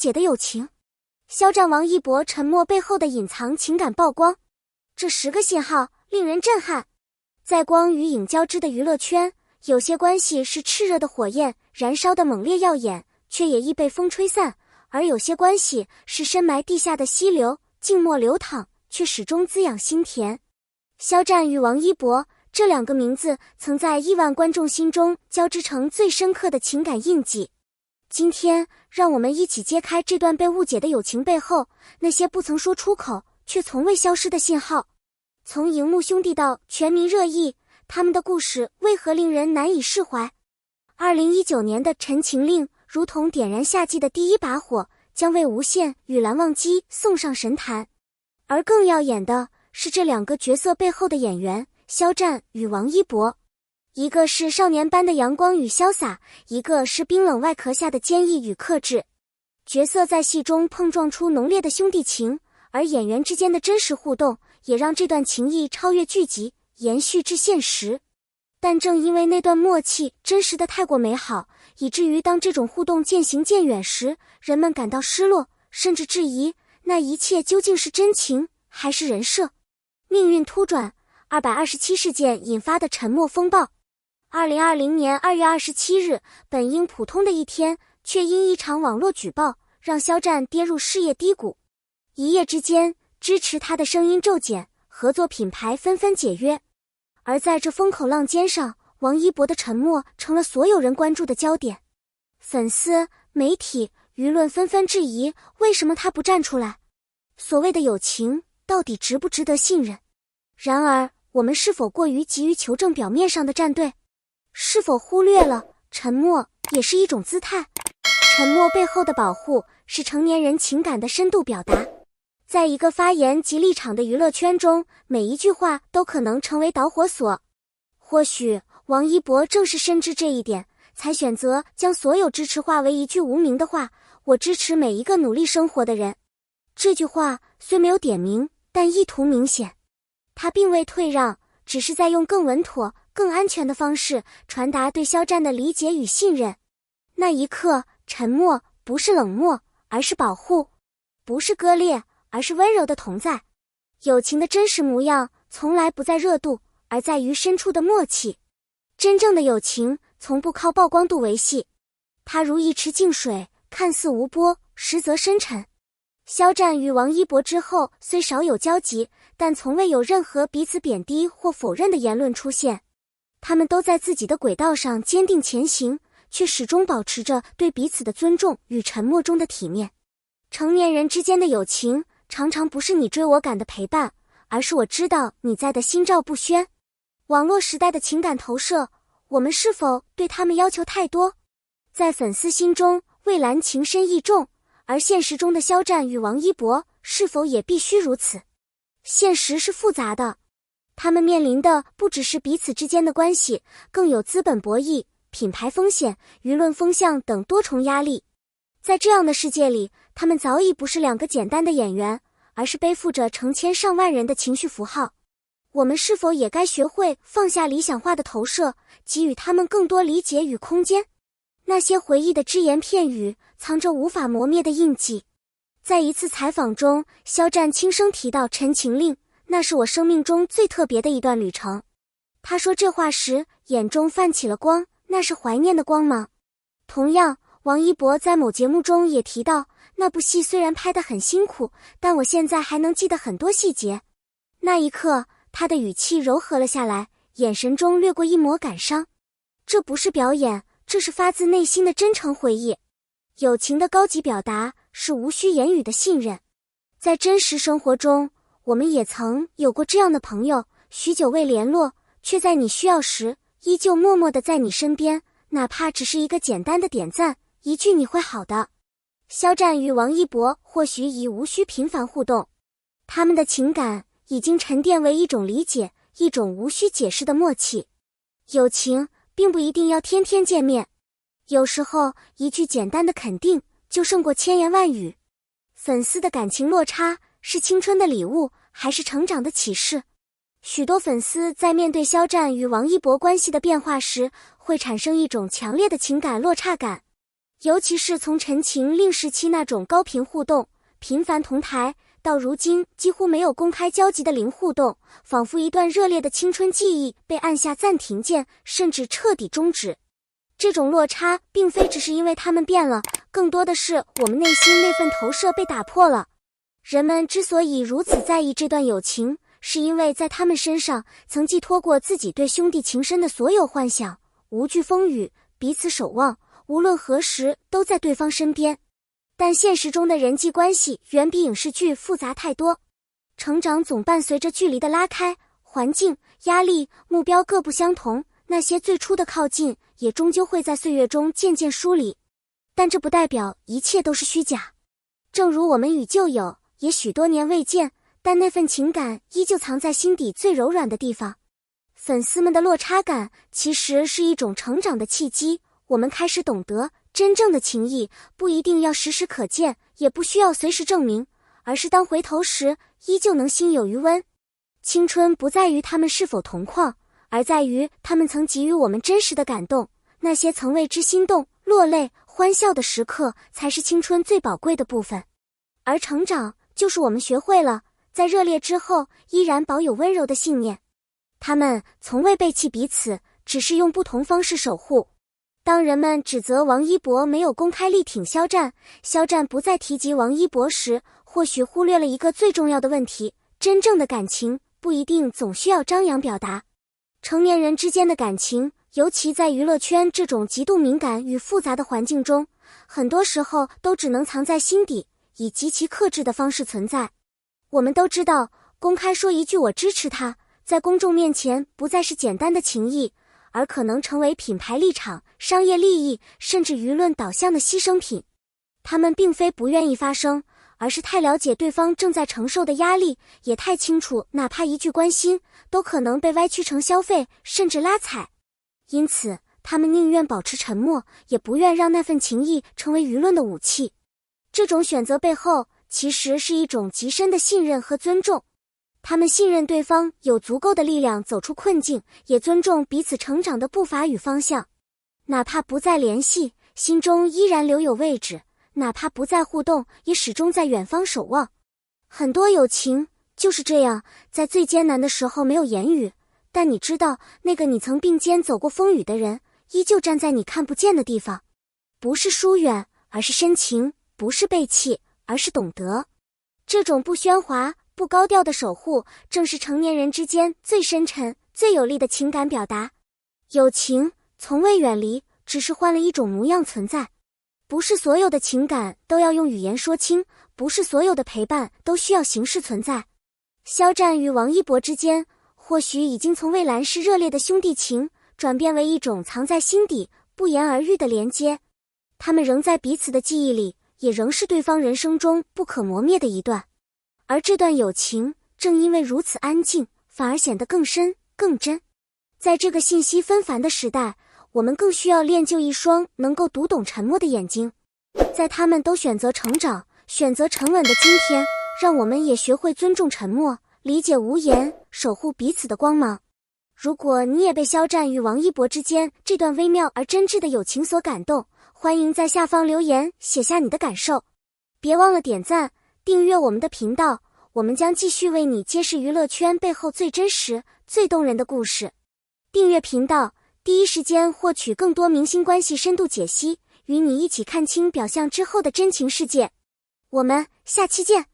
解的友情。肖战王一博沉默背后的隐藏情感曝光，这10个信号令人震撼。在光与影交织的娱乐圈，有些关系是炽热的火焰，燃烧的猛烈耀眼，却也易被风吹散；而有些关系是深埋地下的溪流，静默流淌，却始终滋养心田。肖战与王一博这2个名字曾在亿万观众心中交织成最深刻的情感印记。今天，让我们一起揭开这段被误解的友情背后，那些不曾说出口却从未消失的信号。从荧幕兄弟到全民热议，他们的故事为何令人难以释怀？2019年的《陈情令》如同点燃夏季的第一把火，将为无限与蓝忘机送上神坛。而更耀眼的是这2个角色背后的演员，肖战与王一博。一个是少年般的阳光与潇洒，一个是冰冷外壳下的坚毅与克制。角色在戏中碰撞出浓烈的兄弟情，而演员之间的真实互动也让这段情谊超越剧集，延续至现实。但正因为那段默契真实的太过美好，以至于当这种互动渐行渐远时，人们感到失落，甚至质疑那一切究竟是真情还是人设。命运突转，227事件引发的沉默风暴。2020年2月27日，本应普通的一天，却因一场网络举报，让肖战跌入事业低谷。一夜之间，支持他的声音骤减，合作品牌纷纷解约。而在这风口浪尖上，王一博的沉默成了所有人关注的焦点。粉丝、媒体、舆论纷纷质疑，为什么他不站出来？所谓的友情，到底值不值得信任？然而，我们是否过于急于求证表面上的站队？是否忽略了沉默也是一种姿态？沉默背后的保护是成年人情感的深度表达。在一个发言及立场的娱乐圈中，每一句话都可能成为导火索。或许王一博正是深知这一点，才选择将所有支持化为一句无名的话：我支持每一个努力生活的人。这句话虽没有点名，但意图明显。他并未退让，只是在用更稳妥、更安全的方式传达对肖战的理解与信任。那一刻，沉默不是冷漠，而是保护；不是割裂，而是温柔的同在。友情的真实模样从来不在热度，而在于深处的默契。真正的友情从不靠曝光度维系，它如一池静水，看似无波，实则深沉。肖战与王一博之后虽少有交集，但从未有任何彼此贬低或否认的言论出现。他们都在自己的轨道上坚定前行，却始终保持着对彼此的尊重与沉默中的体面。成年人之间的友情常常不是你追我赶的陪伴，而是我知道你在的心照不宣。网络时代的情感投射，我们是否对他们要求太多？在粉丝心中，蔚蓝情深意重，而现实中的肖战与王一博是否也必须如此？现实是复杂的，他们面临的不只是彼此之间的关系，更有资本博弈、品牌风险、舆论风向等多重压力。在这样的世界里，他们早已不是2个简单的演员，而是背负着成千上万人的情绪符号。我们是否也该学会放下理想化的投射，给予他们更多理解与空间？那些回忆的只言片语，藏着无法磨灭的印记。在一次采访中，肖战轻声提到《陈情令》，那是我生命中最特别的一段旅程。他说这话时，眼中泛起了光，那是怀念的光吗？同样，王一博在某节目中也提到，那部戏虽然拍得很辛苦，但我现在还能记得很多细节。那一刻，他的语气柔和了下来，眼神中掠过一抹感伤。这不是表演，这是发自内心的真诚回忆。友情的高级表达是无需言语的信任。在真实生活中，我们也曾有过这样的朋友，许久未联络，却在你需要时依旧默默地在你身边，哪怕只是一个简单的点赞，一句你会好的。肖战与王一博或许已无需频繁互动，他们的情感已经沉淀为一种理解，一种无需解释的默契。友情并不一定要天天见面，有时候一句简单的肯定就胜过千言万语。粉丝的感情落差是青春的礼物，还是成长的启示？许多粉丝在面对肖战与王一博关系的变化时，会产生一种强烈的情感落差感。尤其是从陈情令时期那种高频互动、频繁同台，到如今几乎没有公开交集的零互动，仿佛一段热烈的青春记忆被按下暂停键，甚至彻底终止。这种落差并非只是因为他们变了，更多的是我们内心那份投射被打破了。人们之所以如此在意这段友情，是因为在他们身上曾寄托过自己对兄弟情深的所有幻想，无惧风雨，彼此守望，无论何时都在对方身边。但现实中的人际关系远比影视剧复杂太多，成长总伴随着距离的拉开，环境、压力、目标各不相同，那些最初的靠近也终究会在岁月中渐渐疏离。但这不代表一切都是虚假。正如我们与旧友也许多年未见，但那份情感依旧藏在心底最柔软的地方。粉丝们的落差感其实是一种成长的契机，我们开始懂得，真正的情谊不一定要时时可见，也不需要随时证明，而是当回头时依旧能心有余温。青春不在于他们是否同框，而在于他们曾给予我们真实的感动，那些曾为之心动、落泪、欢笑的时刻才是青春最宝贵的部分。而成长就是我们学会了在热烈之后依然保有温柔的信念。他们从未背弃彼此，只是用不同方式守护。当人们指责王一博没有公开力挺肖战，肖战不再提及王一博时，或许忽略了一个最重要的问题：真正的感情不一定总需要张扬表达。成年人之间的感情，尤其在娱乐圈这种极度敏感与复杂的环境中，很多时候都只能藏在心底，以极其克制的方式存在。我们都知道，公开说一句我支持他，在公众面前不再是简单的情谊，而可能成为品牌立场、商业利益，甚至舆论导向的牺牲品。他们并非不愿意发声，而是太了解对方正在承受的压力，也太清楚哪怕一句关心都可能被歪曲成消费，甚至拉踩。因此他们宁愿保持沉默，也不愿让那份情谊成为舆论的武器。这种选择背后其实是一种极深的信任和尊重。他们信任对方有足够的力量走出困境，也尊重彼此成长的步伐与方向。哪怕不再联系，心中依然留有位置；哪怕不再互动，也始终在远方守望。很多友情就是这样，在最艰难的时候没有言语，但你知道，那个你曾并肩走过风雨的人，依旧站在你看不见的地方。不是疏远，而是深情；不是背弃，而是懂得。这种不喧哗、不高调的守护，正是成年人之间最深沉、最有力的情感表达。友情从未远离，只是换了一种模样存在。不是所有的情感都要用语言说清，不是所有的陪伴都需要形式存在。肖战与王一博之间，或许已经从蔚蓝式热烈的兄弟情，转变为一种藏在心底、不言而喻的连接。他们仍在彼此的记忆里，也仍是对方人生中不可磨灭的一段。而这段友情正因为如此安静，反而显得更深、更真。在这个信息纷繁的时代，我们更需要练就一双能够读懂沉默的眼睛。在他们都选择成长、选择沉稳的今天，让我们也学会尊重沉默，理解无言，守护彼此的光芒。如果你也被肖战与王一博之间这段微妙而真挚的友情所感动，欢迎在下方留言写下你的感受。别忘了点赞、订阅我们的频道，我们将继续为你揭示娱乐圈背后最真实、最动人的故事。订阅频道，第一时间获取更多明星关系深度解析，与你一起看清表象之后的真情世界。我们下期见。